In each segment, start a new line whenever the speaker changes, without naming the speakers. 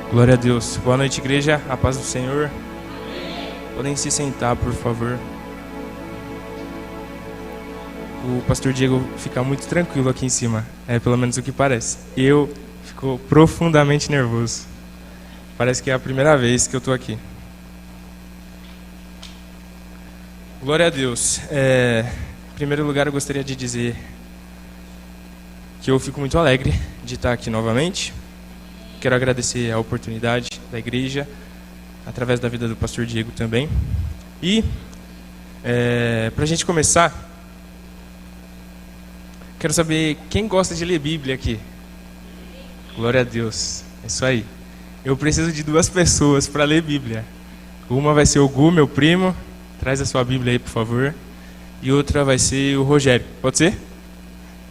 Glória a Deus. Boa noite, igreja. A paz do Senhor. Podem se sentar, por favor. O pastor Diego fica muito tranquilo aqui em cima. É pelo menos o que parece. Eu fico profundamente nervoso. Parece que é a primeira vez que eu estou aqui. Glória a Deus. Em primeiro lugar, eu gostaria de dizer que eu fico muito alegre de estar aqui novamente. Quero agradecer a oportunidade da igreja, através da vida do pastor Diego também. E, para a gente começar, quero saber quem gosta de ler Bíblia aqui. Glória a Deus. É isso aí. Eu preciso de 2 pessoas para ler Bíblia. Uma vai ser o Gu, meu primo. Traz a sua Bíblia aí, por favor. E outra vai ser o Rogério. Pode ser?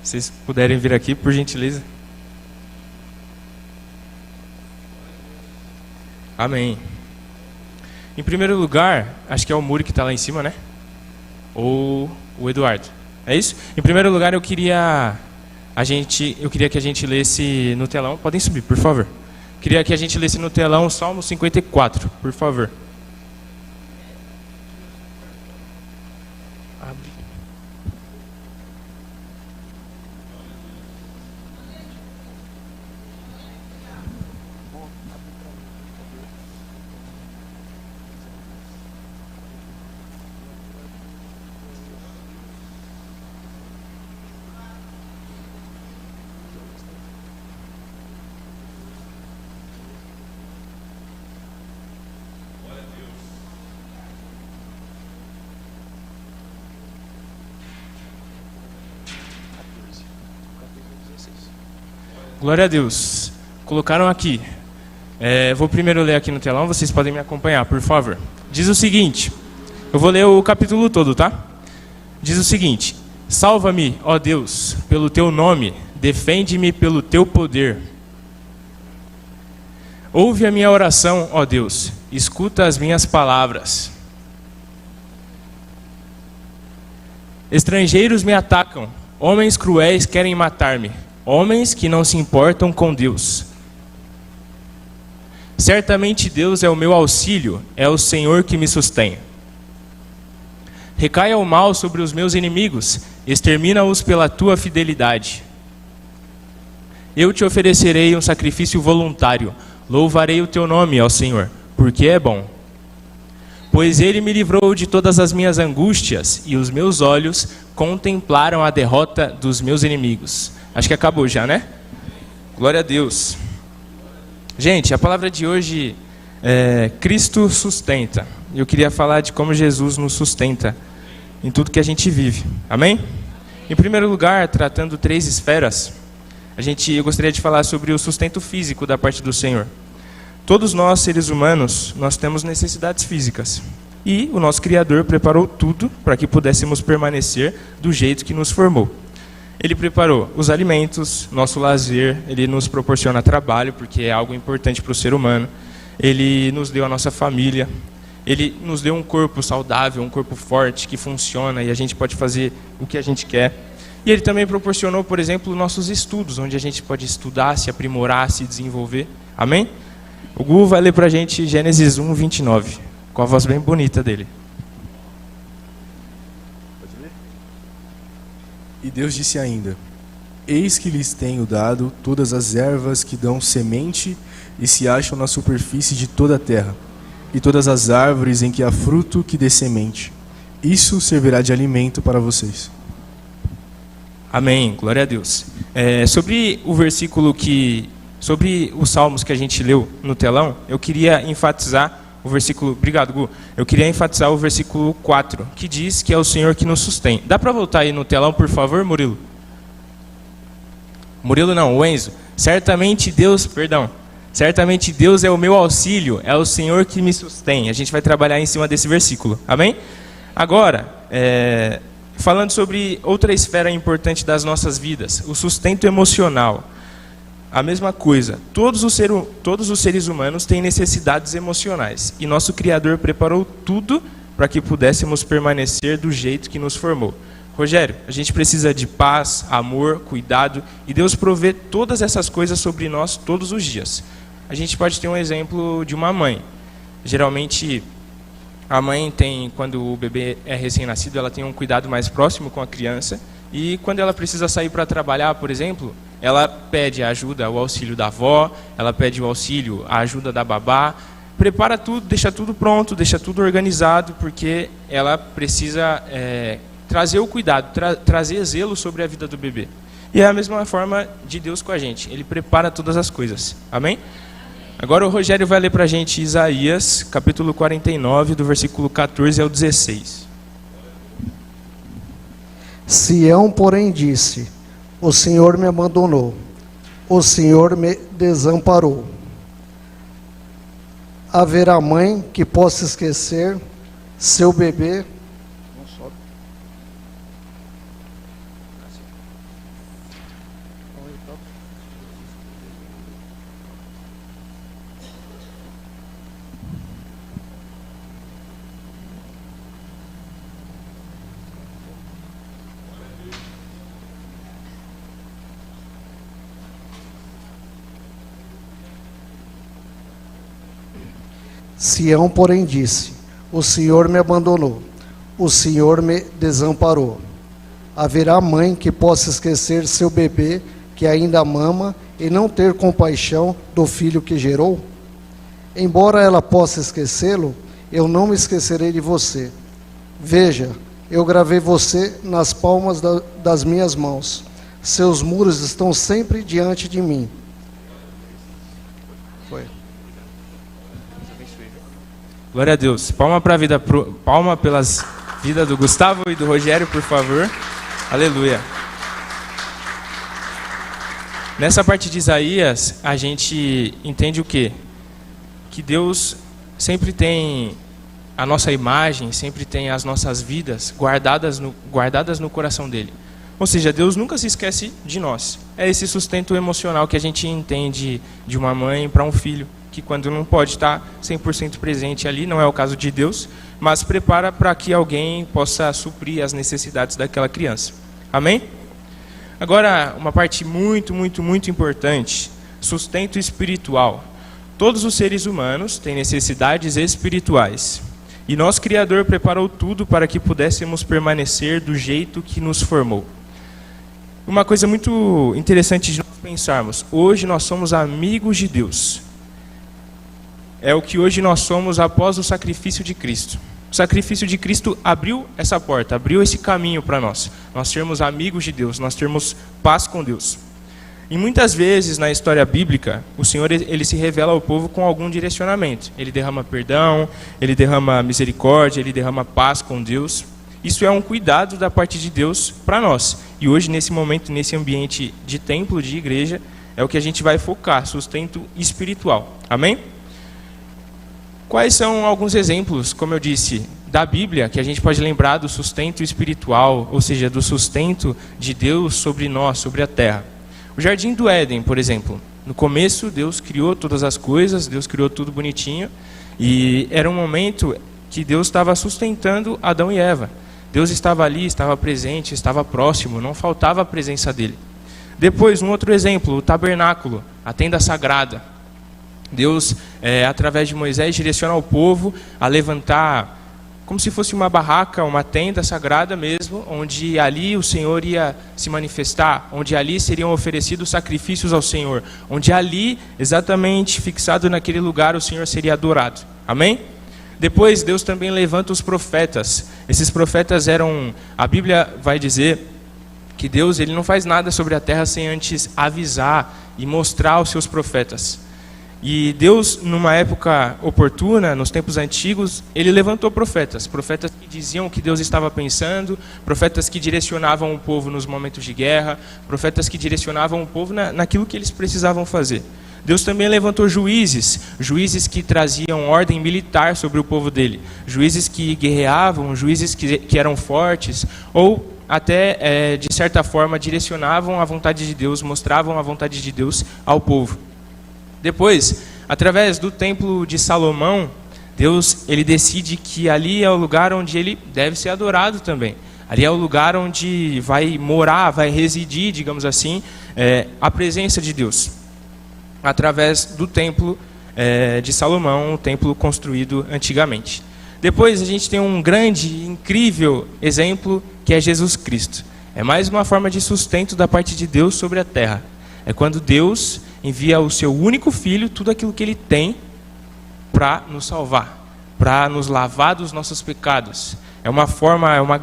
Se vocês puderem vir aqui, por gentileza. Amém. Em primeiro lugar, acho que é o Muri que está lá em cima, né? Ou o Eduardo. É isso? Em primeiro lugar, eu queria que a gente lesse no telão. Podem subir, por favor. Queria que a gente lesse no telão o Salmo 54, por favor. Abre. Glória a Deus. Colocaram aqui. Vou primeiro ler aqui no telão, vocês podem me acompanhar, por favor. Diz o seguinte, eu vou ler o capítulo todo, tá? Diz o seguinte: salva-me, ó Deus, pelo teu nome, defende-me pelo teu poder. Ouve a minha oração, ó Deus, escuta as minhas palavras. Estrangeiros me atacam, homens cruéis querem matar-me. Homens que não se importam com Deus. Certamente Deus é o meu auxílio, é o Senhor que me sustém. Recaia o mal sobre os meus inimigos, extermina-os pela tua fidelidade. Eu te oferecerei um sacrifício voluntário, louvarei o teu nome, ó Senhor, porque é bom. Pois ele me livrou de todas as minhas angústias, e os meus olhos contemplaram a derrota dos meus inimigos. Acho que acabou já, né? Glória a Deus. Gente, a palavra de hoje é Cristo sustenta. Eu queria falar de como Jesus nos sustenta em tudo que a gente vive. Amém? Em primeiro lugar, tratando 3 esferas, eu gostaria de falar sobre o sustento físico da parte do Senhor. Todos nós, seres humanos, nós temos necessidades físicas. E o nosso Criador preparou tudo para que pudéssemos permanecer do jeito que nos formou. Ele preparou os alimentos, nosso lazer, ele nos proporciona trabalho, porque é algo importante para o ser humano. Ele nos deu a nossa família, ele nos deu um corpo saudável, um corpo forte, que funciona e a gente pode fazer o que a gente quer. E ele também proporcionou, por exemplo, nossos estudos, onde a gente pode estudar, se aprimorar, se desenvolver. Amém? O Gu vai ler para a gente Gênesis 1, 29, com a voz bem bonita dele.
E Deus disse ainda: eis que lhes tenho dado todas as ervas que dão semente e se acham na superfície de toda a terra, e todas as árvores em que há fruto que dê semente. Isso servirá de alimento para vocês.
Amém, glória a Deus. Sobre os salmos que a gente leu no telão, eu queria enfatizar o versículo, obrigado Gu, eu queria enfatizar o versículo 4, que diz que é o Senhor que nos sustém. Dá para voltar aí no telão, por favor, Murilo? Murilo não, o Enzo. Certamente Deus é o meu auxílio, é o Senhor que me sustém. A gente vai trabalhar em cima desse versículo, amém? Agora, falando sobre outra esfera importante das nossas vidas, o sustento emocional. a mesma coisa. Todos os seres humanos têm necessidades emocionais. E nosso Criador preparou tudo para que pudéssemos permanecer do jeito que nos formou. Rogério, a gente precisa de paz, amor, cuidado. E Deus provê todas essas coisas sobre nós todos os dias. A gente pode ter um exemplo de uma mãe. Geralmente, a mãe tem, quando o bebê é recém-nascido, ela tem um cuidado mais próximo com a criança. E quando ela precisa sair para trabalhar, por exemplo, ela pede a ajuda, o auxílio da avó, ela pede o auxílio, a ajuda da babá, prepara tudo, deixa tudo pronto, deixa tudo organizado, porque ela precisa trazer o cuidado, trazer zelo sobre a vida do bebê. E é a mesma forma de Deus com a gente, Ele prepara todas as coisas. Amém? Agora o Rogério vai ler para a gente Isaías, capítulo 49, do versículo 14 ao 16.
Sião, porém, disse: o Senhor me abandonou, o Senhor me desamparou. Haverá mãe que possa esquecer seu bebê? Sião, porém, disse: o Senhor me abandonou, o Senhor me desamparou. Haverá mãe que possa esquecer seu bebê que ainda mama e não ter compaixão do filho que gerou? Embora ela possa esquecê-lo, eu não me esquecerei de você. Veja, eu gravei você nas palmas das minhas mãos. Seus muros estão sempre diante de mim. Foi.
Glória a Deus. Palma pelas vidas do Gustavo e do Rogério, por favor. Aleluia. Nessa parte de Isaías, a gente entende o quê? Que Deus sempre tem a nossa imagem, sempre tem as nossas vidas guardadas no coração dele. Ou seja, Deus nunca se esquece de nós. É esse sustento emocional que a gente entende de uma mãe para um filho, que quando não pode estar 100% presente ali, não é o caso de Deus, mas prepara para que alguém possa suprir as necessidades daquela criança. Amém? Agora, uma parte muito, muito, muito importante, sustento espiritual. Todos os seres humanos têm necessidades espirituais. E nosso Criador preparou tudo para que pudéssemos permanecer do jeito que nos formou. Uma coisa muito interessante de nós pensarmos, hoje nós somos amigos de Deus. É o que hoje nós somos após o sacrifício de Cristo. O sacrifício de Cristo abriu essa porta, abriu esse caminho para nós sermos amigos de Deus, nós termos paz com Deus. E muitas vezes na história bíblica, o Senhor ele se revela ao povo com algum direcionamento. Ele derrama perdão, ele derrama misericórdia, ele derrama paz com Deus. Isso é um cuidado da parte de Deus para nós. E hoje, nesse momento, nesse ambiente de templo, de igreja, é o que a gente vai focar, sustento espiritual. Amém? Quais são alguns exemplos, como eu disse, da Bíblia, que a gente pode lembrar do sustento espiritual, ou seja, do sustento de Deus sobre nós, sobre a terra? O Jardim do Éden, por exemplo. No começo, Deus criou todas as coisas, Deus criou tudo bonitinho, e era um momento que Deus estava sustentando Adão e Eva. Deus estava ali, estava presente, estava próximo, não faltava a presença dele. Depois, um outro exemplo, o tabernáculo, a tenda sagrada. Deus, através de Moisés, direciona o povo a levantar, como se fosse uma barraca, uma tenda sagrada mesmo, onde ali o Senhor ia se manifestar, onde ali seriam oferecidos sacrifícios ao Senhor, onde ali, exatamente fixado naquele lugar, o Senhor seria adorado. Amém? Depois, Deus também levanta os profetas. Esses profetas a Bíblia vai dizer que Deus ele não faz nada sobre a terra sem antes avisar e mostrar aos seus profetas. E Deus, numa época oportuna, nos tempos antigos, ele levantou profetas que diziam o que Deus estava pensando, profetas que direcionavam o povo nos momentos de guerra, profetas que direcionavam o povo naquilo que eles precisavam fazer. Deus também levantou juízes que traziam ordem militar sobre o povo dele, juízes que guerreavam, juízes que eram fortes, ou até, de certa forma, direcionavam a vontade de Deus, mostravam a vontade de Deus ao povo. Depois, através do templo de Salomão, Deus ele decide que ali é o lugar onde ele deve ser adorado também. Ali é o lugar onde vai morar, vai residir, digamos assim, a presença de Deus. Através do templo de Salomão, um templo construído antigamente. Depois a gente tem um grande, incrível exemplo que é Jesus Cristo. É mais uma forma de sustento da parte de Deus sobre a terra. É quando Deus envia o seu único filho, tudo aquilo que ele tem, para nos salvar, para nos lavar dos nossos pecados. É uma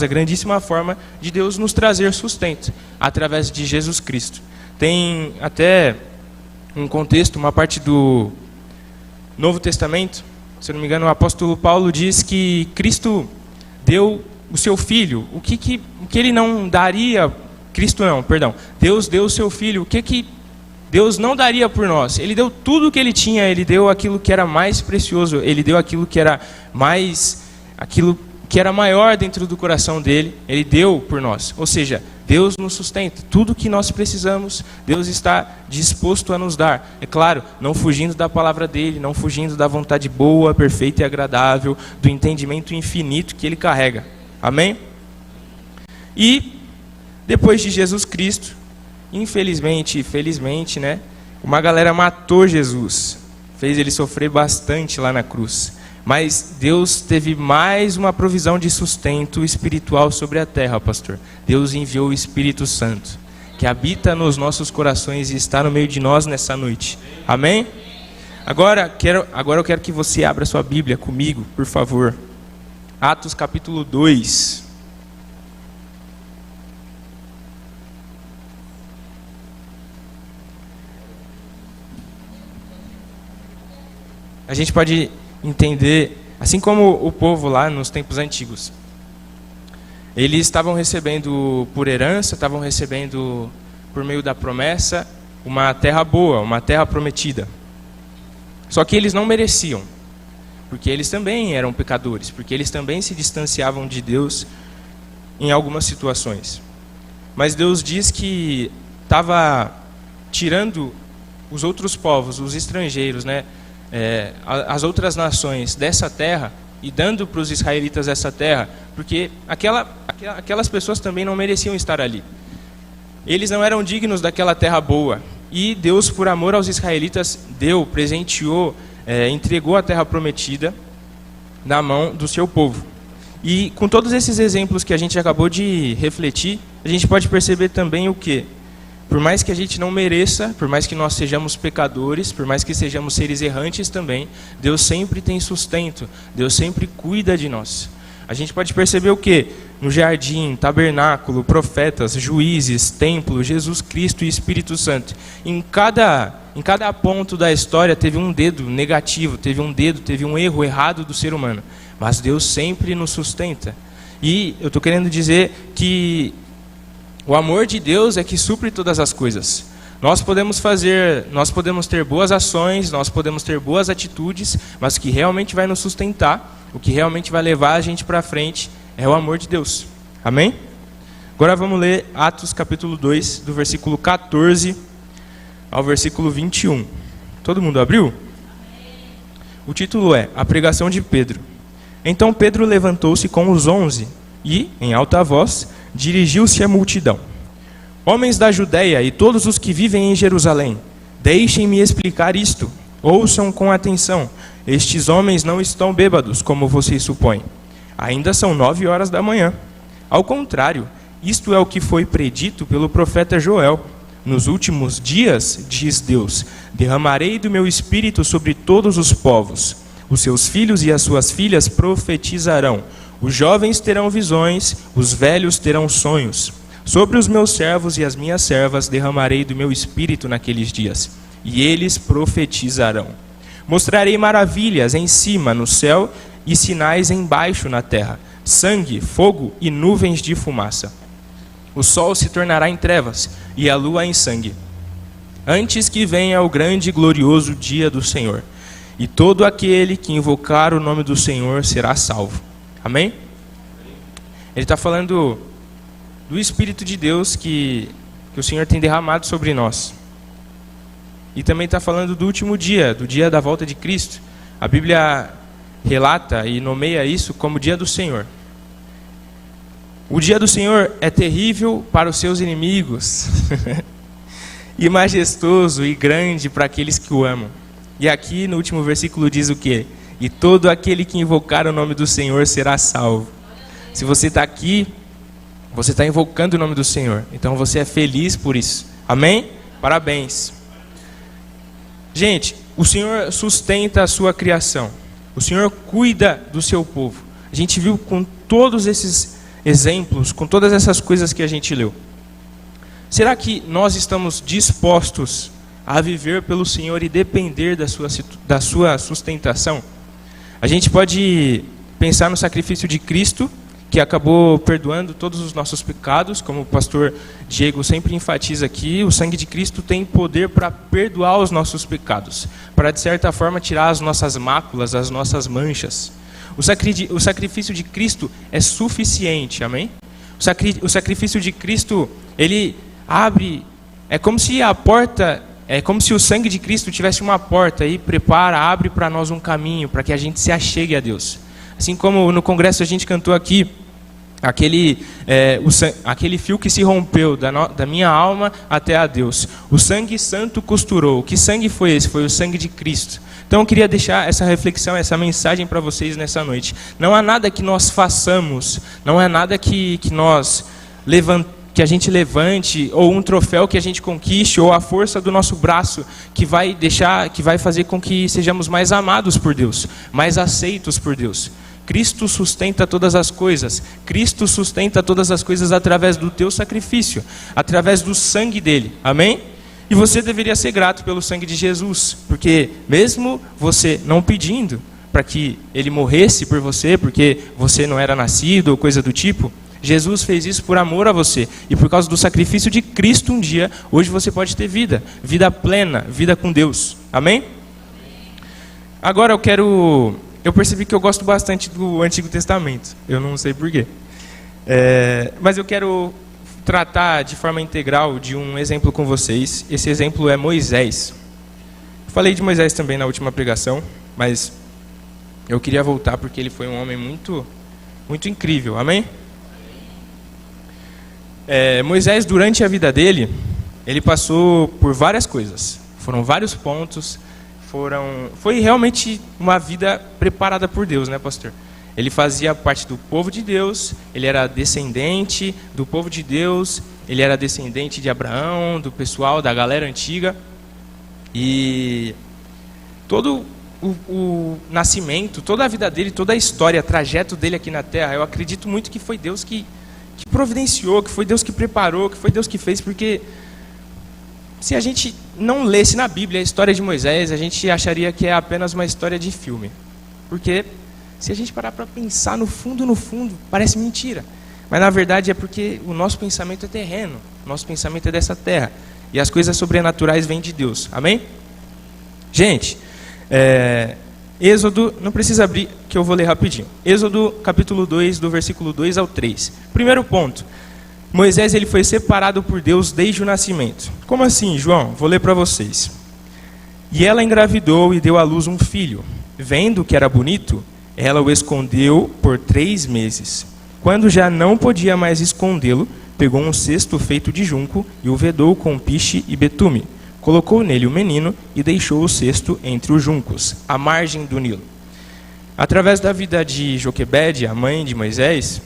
grandíssima forma de Deus nos trazer sustento através de Jesus Cristo. Tem até um contexto, uma parte do Novo Testamento, se não me engano, o apóstolo Paulo diz que Cristo deu o seu filho. O que ele não daria, Deus deu o seu filho. O que Deus não daria por nós? Ele deu tudo o que ele tinha, ele deu aquilo que era mais precioso, ele deu aquilo que era maior dentro do coração dele, ele deu por nós. Ou seja, Deus nos sustenta. Tudo que nós precisamos, Deus está disposto a nos dar. É claro, não fugindo da palavra dele, não fugindo da vontade boa, perfeita e agradável, do entendimento infinito que ele carrega. Amém? E depois de Jesus Cristo, infelizmente e felizmente, né, uma galera matou Jesus, fez ele sofrer bastante lá na cruz. Mas Deus teve mais uma provisão de sustento espiritual sobre a terra, pastor. Deus enviou o Espírito Santo, que habita nos nossos corações e está no meio de nós nessa noite. Amém? Agora eu quero que você abra sua Bíblia comigo, por favor. Atos capítulo 2. A gente pode entender, assim como o povo lá nos tempos antigos, eles estavam recebendo por herança, estavam recebendo por meio da promessa uma terra boa, uma terra prometida. Só que eles não mereciam, porque eles também eram pecadores, porque eles também se distanciavam de Deus em algumas situações. Mas Deus diz que estava tirando os outros povos, os estrangeiros, né? As outras nações dessa terra e dando para os israelitas essa terra, porque aquelas pessoas também não mereciam estar ali. Eles não eram dignos daquela terra boa. E Deus, por amor aos israelitas, presenteou, entregou a terra prometida na mão do seu povo. E com todos esses exemplos que a gente acabou de refletir, a gente pode perceber também o quê? Por mais que a gente não mereça, por mais que nós sejamos pecadores, por mais que sejamos seres errantes também, Deus sempre tem sustento, Deus sempre cuida de nós. A gente pode perceber o quê? No jardim, tabernáculo, profetas, juízes, templo, Jesus Cristo e Espírito Santo. Em cada ponto da história teve um dedo negativo, teve um erro errado do ser humano. Mas Deus sempre nos sustenta. E eu estou querendo dizer que o amor de Deus é que supre todas as coisas. Nós podemos ter boas ações, nós podemos ter boas atitudes, mas o que realmente vai nos sustentar, o que realmente vai levar a gente para frente é o amor de Deus. Amém? Agora vamos ler Atos capítulo 2, do versículo 14 ao versículo 21. Todo mundo abriu? O título é A Pregação de Pedro. Então Pedro levantou-se com os 11 e, em alta voz, dirigiu-se à multidão. Homens da Judeia e todos os que vivem em Jerusalém, deixem-me explicar isto. Ouçam com atenção. Estes homens não estão bêbados, como vocês supõem. Ainda são 9 horas da manhã. Ao contrário, isto é o que foi predito pelo profeta Joel. Nos últimos dias, diz Deus, derramarei do meu espírito sobre todos os povos. Os seus filhos e as suas filhas profetizarão. Os jovens terão visões, os velhos terão sonhos. Sobre os meus servos e as minhas servas derramarei do meu espírito naqueles dias, e eles profetizarão. Mostrarei maravilhas em cima no céu e sinais embaixo na terra, sangue, fogo e nuvens de fumaça. O sol se tornará em trevas e a lua em sangue, antes que venha o grande e glorioso dia do Senhor. E todo aquele que invocar o nome do Senhor será salvo. Amém? Ele está falando do Espírito de Deus que o Senhor tem derramado sobre nós. E também está falando do último dia, do dia da volta de Cristo. A Bíblia relata e nomeia isso como o dia do Senhor. O dia do Senhor é terrível para os seus inimigos e majestoso e grande para aqueles que o amam. E aqui no último versículo diz o quê? E todo aquele que invocar o nome do Senhor será salvo. Se você está aqui, você está invocando o nome do Senhor. Então você é feliz por isso. Amém? Parabéns. Gente, o Senhor sustenta a sua criação. O Senhor cuida do seu povo. A gente viu com todos esses exemplos, com todas essas coisas que a gente leu. Será que nós estamos dispostos a viver pelo Senhor e depender da sua sustentação? A gente pode pensar no sacrifício de Cristo, que acabou perdoando todos os nossos pecados, como o pastor Diego sempre enfatiza aqui. O sangue de Cristo tem poder para perdoar os nossos pecados, para de certa forma tirar as nossas máculas, as nossas manchas. O sacrifício de Cristo é suficiente, amém? O sacrifício de Cristo, ele abre, é como se o sangue de Cristo tivesse uma porta e abre para nós um caminho, para que a gente se achegue a Deus. Assim como no congresso a gente cantou aqui, aquele fio que se rompeu da minha alma até a Deus. O sangue santo costurou. Que sangue foi esse? Foi o sangue de Cristo. Então eu queria deixar essa reflexão, essa mensagem para vocês nessa noite. Não há nada que nós façamos, não há nada que a gente levante, ou um troféu que a gente conquiste, ou a força do nosso braço que vai fazer com que sejamos mais amados por Deus, mais aceitos por Deus. Cristo sustenta todas as coisas. Cristo sustenta todas as coisas através do teu sacrifício, através do sangue dele. Amém? E você deveria ser grato pelo sangue de Jesus, porque mesmo você não pedindo para que ele morresse por você, porque você não era nascido ou coisa do tipo, Jesus fez isso por amor a você. E por causa do sacrifício de Cristo um dia, hoje você pode ter vida plena, vida com Deus. Amém? Agora eu percebi que eu gosto bastante do Antigo Testamento. Eu não sei porquê. Mas eu quero tratar de forma integral de um exemplo com vocês. Esse exemplo é Moisés. Eu falei de Moisés também na última pregação, mas eu queria voltar porque ele foi um homem muito, muito incrível. Amém? Moisés, durante a vida dele, ele passou por várias coisas. Foram vários pontos. Foi realmente uma vida preparada por Deus, né, pastor? Ele fazia parte do povo de Deus, ele era descendente do povo de Deus, ele era descendente de Abraão, do pessoal, da galera antiga. E todo o nascimento, toda a vida dele, toda a história, o trajeto dele aqui na Terra, eu acredito muito que foi Deus que providenciou, que foi Deus que preparou, que foi Deus que fez, porque se a gente não lesse na Bíblia a história de Moisés, a gente acharia que é apenas uma história de filme. Porque se a gente parar para pensar no fundo, parece mentira. Mas na verdade é porque o nosso pensamento é terreno, o nosso pensamento é dessa terra. E as coisas sobrenaturais vêm de Deus. Amém? Gente, Êxodo, não precisa abrir, que eu vou ler rapidinho. Êxodo capítulo 2, do versículo 2 ao 3. Primeiro ponto. Moisés ele foi separado por Deus desde o nascimento. Como assim, João? Vou ler para vocês. E ela engravidou e deu à luz um filho. Vendo que era bonito, ela o escondeu por 3 meses. Quando já não podia mais escondê-lo, pegou um cesto feito de junco e o vedou com piche e betume. Colocou nele o menino e deixou o cesto entre os juncos, à margem do Nilo. Através da vida de Joquebede, a mãe de Moisés,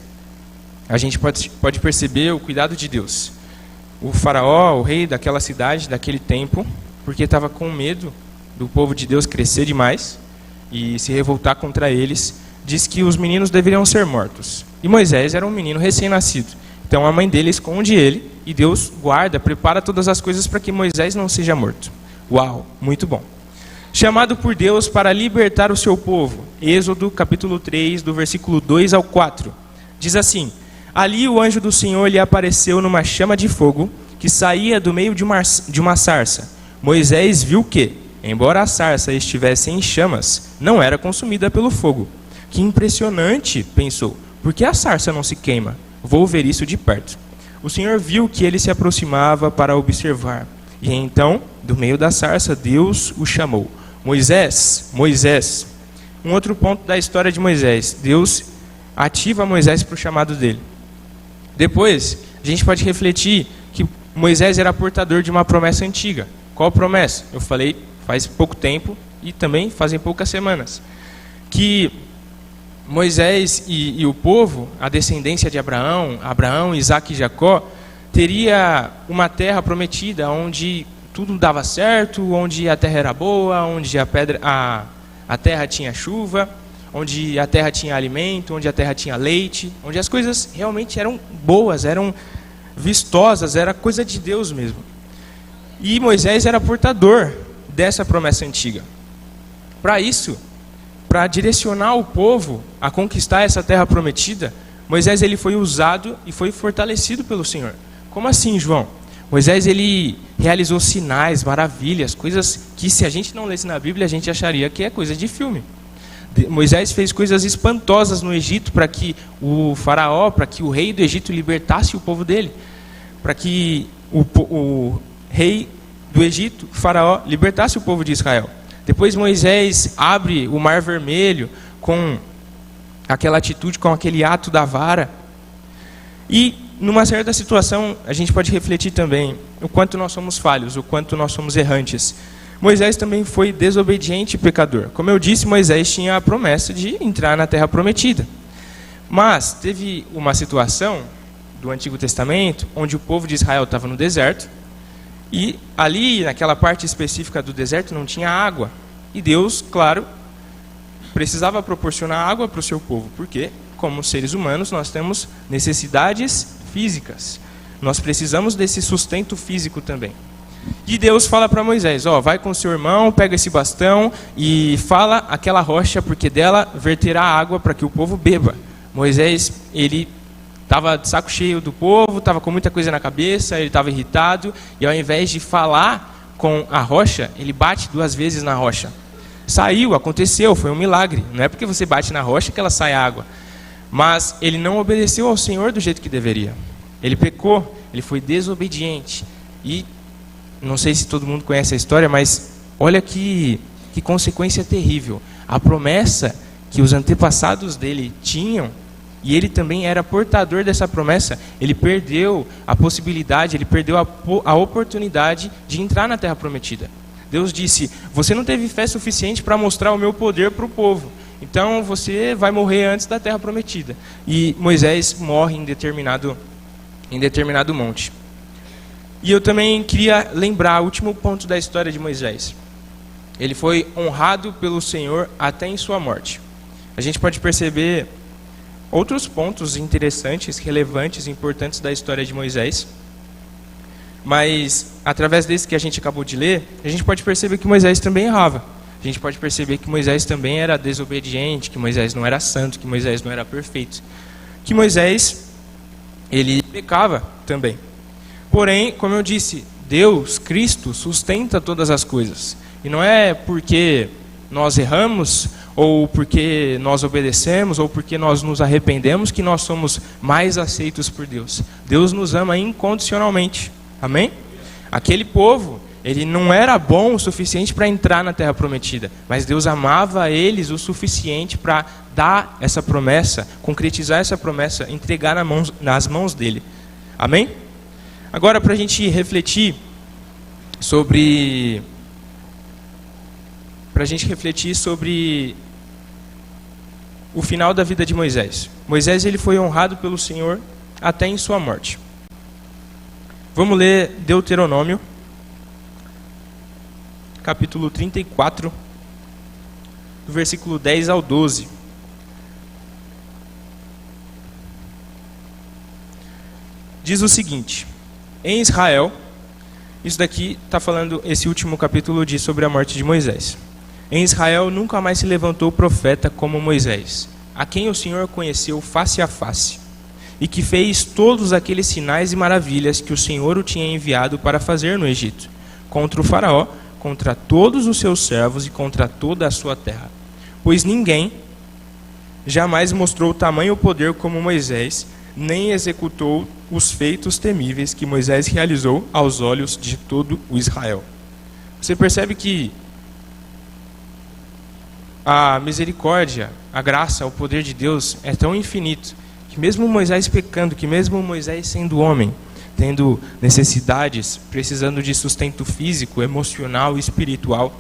a gente pode perceber o cuidado de Deus. O faraó, o rei daquela cidade, daquele tempo, porque estava com medo do povo de Deus crescer demais e se revoltar contra eles, diz que os meninos deveriam ser mortos. E Moisés era um menino recém-nascido. Então a mãe dele esconde ele e Deus guarda, prepara todas as coisas para que Moisés não seja morto. Uau, muito bom. Chamado por Deus para libertar o seu povo. Êxodo capítulo 3, do versículo 2 ao 4. Diz assim: ali o anjo do Senhor lhe apareceu numa chama de fogo que saía do meio de uma sarça. Moisés viu que, embora a sarça estivesse em chamas, não era consumida pelo fogo. Que impressionante, pensou, por que a sarça não se queima? Vou ver isso de perto. O Senhor viu que ele se aproximava para observar. E então, do meio da sarça, Deus o chamou. Moisés, Moisés. Um outro ponto da história de Moisés. Deus ativa Moisés para o chamado dele. Depois, a gente pode refletir que Moisés era portador de uma promessa antiga. Qual promessa? Eu falei faz pouco tempo e também fazem poucas semanas. Que Moisés e o povo, a descendência de Abraão, Isaac e Jacó, teria uma terra prometida onde tudo dava certo, onde a terra era boa, onde a terra tinha chuva, onde a terra tinha alimento, onde a terra tinha leite, onde as coisas realmente eram boas, eram vistosas, era coisa de Deus mesmo. E Moisés era portador dessa promessa antiga. Para isso, para direcionar o povo a conquistar essa terra prometida, Moisés ele foi usado e foi fortalecido pelo Senhor. Como assim, João? Moisés ele realizou sinais, maravilhas, coisas que se a gente não lesse na Bíblia, a gente acharia que é coisa de filme. Moisés fez coisas espantosas no Egito para que o faraó, para que o rei do Egito libertasse o povo dele. Para que o rei do Egito, o faraó, libertasse o povo de Israel. Depois Moisés abre o Mar Vermelho com aquela atitude, com aquele ato da vara. E numa certa situação a gente pode refletir também o quanto nós somos falhos, o quanto nós somos errantes. Moisés também foi desobediente e pecador. Como eu disse, Moisés tinha a promessa de entrar na terra prometida. Mas teve uma situação do Antigo Testamento onde o povo de Israel estava no deserto. E ali, naquela parte específica do deserto, não tinha água. E Deus, claro, precisava proporcionar água para o seu povo. Porque, como seres humanos, nós temos necessidades físicas. Nós precisamos desse sustento físico também. E Deus fala para Moisés, vai com seu irmão, pega esse bastão e fala aquela rocha, porque dela verterá água para que o povo beba. Moisés, ele estava de saco cheio do povo, estava com muita coisa na cabeça, ele estava irritado, e ao invés de falar com a rocha, ele bate 2 vezes na rocha. Saiu, aconteceu, foi um milagre. Não é porque você bate na rocha que ela sai água. Mas ele não obedeceu ao Senhor do jeito que deveria. Ele pecou, ele foi desobediente. E não sei se todo mundo conhece a história, mas olha que consequência terrível. A promessa que os antepassados dele tinham, e ele também era portador dessa promessa, ele perdeu a possibilidade, ele perdeu a oportunidade de entrar na terra prometida. Deus disse, você não teve fé suficiente para mostrar o meu poder para o povo, então você vai morrer antes da terra prometida. E Moisés morre em determinado monte. E eu também queria lembrar o último ponto da história de Moisés. Ele foi honrado pelo Senhor até em sua morte. A gente pode perceber outros pontos interessantes, relevantes, importantes da história de Moisés. Mas, através desse que a gente acabou de ler, a gente pode perceber que Moisés também errava. A gente pode perceber que Moisés também era desobediente, que Moisés não era santo, que Moisés não era perfeito. Que Moisés, ele pecava também. Porém, como eu disse, Deus, Cristo, sustenta todas as coisas. E não é porque nós erramos, ou porque nós obedecemos, ou porque nós nos arrependemos, que nós somos mais aceitos por Deus. Deus nos ama incondicionalmente. Amém? Aquele povo, ele não era bom o suficiente para entrar na terra prometida, mas Deus amava eles o suficiente para dar essa promessa, concretizar essa promessa, entregar nas mãos dele. Amém? Agora, para a gente refletir sobre o final da vida de Moisés. Moisés ele foi honrado pelo Senhor até em sua morte. Vamos ler Deuteronômio, capítulo 34, do versículo 10 ao 12. Diz o seguinte: em Israel, isso daqui está falando, esse último capítulo diz sobre a morte de Moisés. Em Israel nunca mais se levantou profeta como Moisés, a quem o Senhor conheceu face a face, e que fez todos aqueles sinais e maravilhas que o Senhor o tinha enviado para fazer no Egito, contra o faraó, contra todos os seus servos e contra toda a sua terra. Pois ninguém jamais mostrou tamanho poder como Moisés, nem executou os feitos temíveis que Moisés realizou aos olhos de todo o Israel. Você percebe que a misericórdia, a graça, o poder de Deus é tão infinito que mesmo Moisés pecando, que mesmo Moisés sendo homem, tendo necessidades, precisando de sustento físico, emocional e espiritual,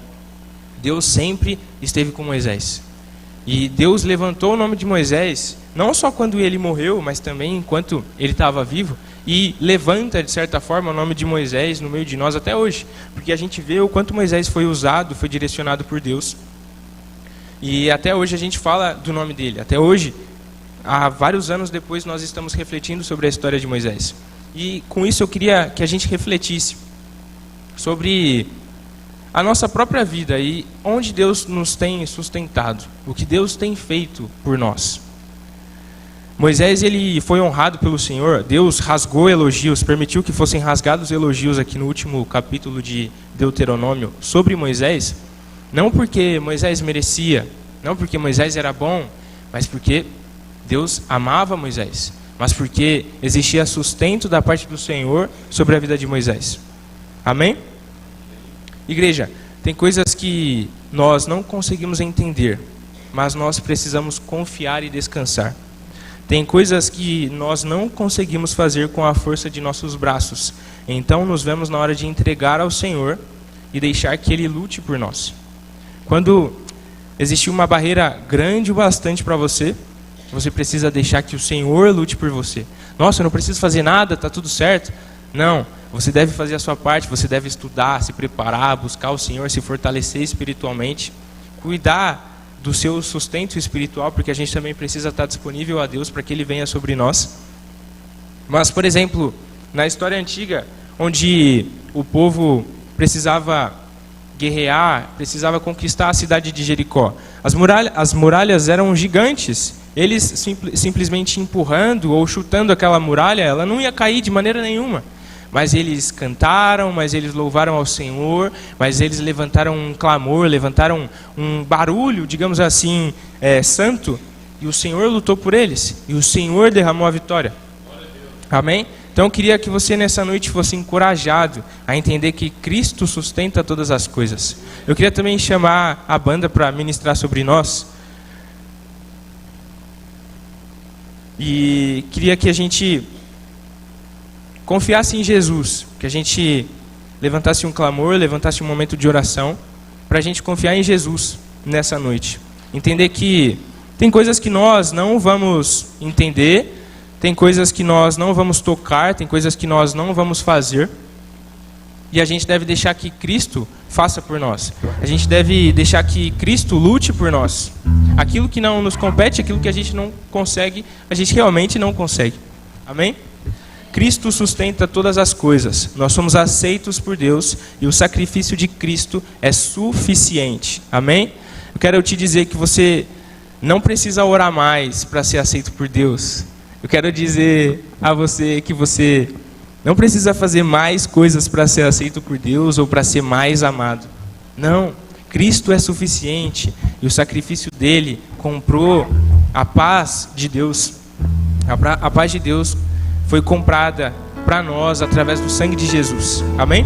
Deus sempre esteve com Moisés. E Deus levantou o nome de Moisés, não só quando ele morreu, mas também enquanto ele estava vivo, e levanta, de certa forma, o nome de Moisés no meio de nós até hoje, porque a gente vê o quanto Moisés foi usado, foi direcionado por Deus. E até hoje a gente fala do nome dele. Até hoje, há vários anos depois, nós estamos refletindo sobre a história de Moisés. E com isso eu queria que a gente refletisse sobre a nossa própria vida e onde Deus nos tem sustentado, o que Deus tem feito por nós. Moisés, ele foi honrado pelo Senhor. Deus rasgou elogios, permitiu que fossem rasgados elogios aqui no último capítulo de Deuteronômio sobre Moisés, não porque Moisés merecia, não porque Moisés era bom, mas porque Deus amava Moisés, mas porque existia sustento da parte do Senhor sobre a vida de Moisés. Amém? Igreja, tem coisas que nós não conseguimos entender, mas nós precisamos confiar e descansar. Tem coisas que nós não conseguimos fazer com a força de nossos braços, então nos vemos na hora de entregar ao Senhor e deixar que Ele lute por nós. Quando existe uma barreira grande o bastante para você, você precisa deixar que o Senhor lute por você. Nossa, eu não preciso fazer nada, está tudo certo. Não, você deve fazer a sua parte, você deve estudar, se preparar, buscar o Senhor, se fortalecer espiritualmente, cuidar do seu sustento espiritual, porque a gente também precisa estar disponível a Deus para que Ele venha sobre nós. Mas, por exemplo, na história antiga, onde o povo precisava guerrear, precisava conquistar a cidade de Jericó, as muralhas eram gigantes. Eles simplesmente empurrando ou chutando aquela muralha, ela não ia cair de maneira nenhuma. Mas eles cantaram, mas eles louvaram ao Senhor, mas eles levantaram um clamor, levantaram um barulho, digamos assim, santo, e o Senhor lutou por eles, e o Senhor derramou a vitória. Amém? Então eu queria que você nessa noite fosse encorajado a entender que Cristo sustenta todas as coisas. Eu queria também chamar a banda para ministrar sobre nós. E queria que a gente confiasse em Jesus, que a gente levantasse um clamor, levantasse um momento de oração, para a gente confiar em Jesus nessa noite. Entender que tem coisas que nós não vamos entender, tem coisas que nós não vamos tocar, tem coisas que nós não vamos fazer, e a gente deve deixar que Cristo faça por nós. A gente deve deixar que Cristo lute por nós. Aquilo que não nos compete, aquilo que a gente não consegue, a gente realmente não consegue. Amém? Cristo sustenta todas as coisas. Nós somos aceitos por Deus e o sacrifício de Cristo é suficiente. Amém? Eu quero te dizer que você não precisa orar mais para ser aceito por Deus. Eu quero dizer a você que você não precisa fazer mais coisas para ser aceito por Deus ou para ser mais amado. Não, Cristo é suficiente e o sacrifício dele comprou a paz de Deus. A paz de Deus foi comprada para nós através do sangue de Jesus. Amém?